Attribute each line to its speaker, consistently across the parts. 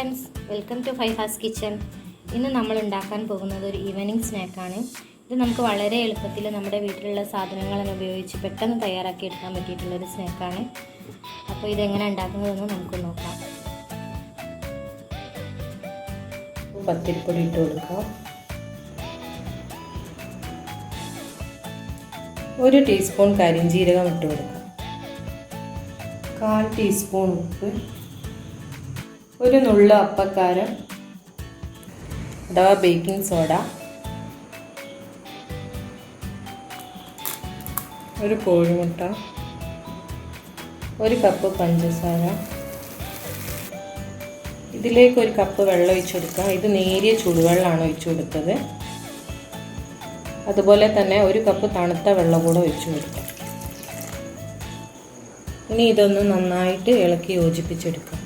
Speaker 1: Friends, welcome to Faiha's kitchen. ഇന്ന് നമ്മൾ ഉണ്ടാക്കാൻ പോകുന്നത് ഒരു ഈവനിങ് സ്നാക്കാണ്. ഇത് നമുക്ക് വളരെ എളുപ്പത്തിൽ നമ്മുടെ വീട്ടിലുള്ള സാധനങ്ങളെല്ലാം ഉപയോഗിച്ച് പെട്ടെന്ന് തയ്യാറാക്കി എടുക്കാൻ പറ്റിയിട്ടുള്ളൊരു സ്നാക്കാണ്. അപ്പോൾ ഇതെങ്ങനെ ഉണ്ടാക്കുന്നതെന്ന് നമുക്ക് നോക്കാം.
Speaker 2: പത്തിരിപ്പൊടി ഇട്ട് കൊടുക്കാം. 1 ടീസ്പൂൺ കരിഞ്ജീരകം ഇട്ട് കൊടുക്കാം. 1/4 ടീസ്പൂൺ ഉപ്പ്, ഒരു നുള്ള അപ്പക്കാരം അഥവാ ബേക്കിംഗ് സോഡ, ഒരു കോഴിമുട്ട, 1 കപ്പ് പഞ്ചസാര, ഇതിലേക്ക് 1 കപ്പ് വെള്ളം ഒഴിച്ചു കൊടുക്കാം. ഇത് നേരിയ ചൂടുവെള്ളമാണ് ഒഴിച്ചു കൊടുത്തത്. അതുപോലെ തന്നെ 1 കപ്പ് തണുത്ത വെള്ളം കൂടെ ഒഴിച്ചു കൊടുക്കാം. ഇനി ഇതൊന്ന് നന്നായിട്ട് ഇളക്കി യോജിപ്പിച്ചെടുക്കാം.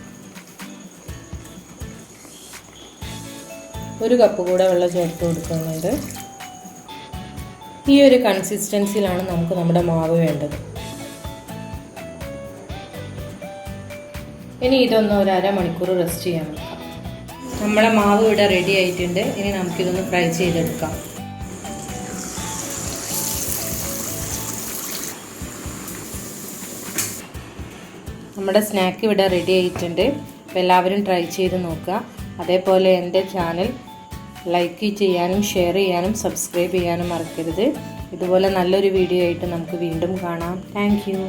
Speaker 2: 1 കപ്പ് കൂടെ വെള്ളം ചേർത്ത് കൊടുക്കുന്നുണ്ട്. ഈ ഒരു കൺസിസ്റ്റൻസിയിലാണ് നമുക്ക് നമ്മുടെ മാവ് വേണ്ടത്. ഇനി ഇതൊന്ന് ഒരു അരമണിക്കൂർ റെസ്റ്റ് ചെയ്യാൻ വെക്കാം. നമ്മുടെ മാവ് ഇവിടെ റെഡി ആയിട്ടുണ്ട്. ഇനി നമുക്കിതൊന്ന് ഫ്രൈ ചെയ്തെടുക്കാം. നമ്മുടെ സ്നാക്ക് ഇവിടെ റെഡി ആയിട്ടുണ്ട്. അപ്പോൾ എല്ലാവരും ട്രൈ ചെയ്ത് നോക്കുക. അതേപോലെ എൻ്റെ ചാനൽ ലൈക്ക് ചെയ്യാനും ഷെയർ ചെയ്യാനും സബ്സ്ക്രൈബ് ചെയ്യാനും മറക്കരുത്. ഇതുപോലെ നല്ലൊരു വീഡിയോ ആയിട്ട് നമുക്ക് വീണ്ടും കാണാം. Thank you.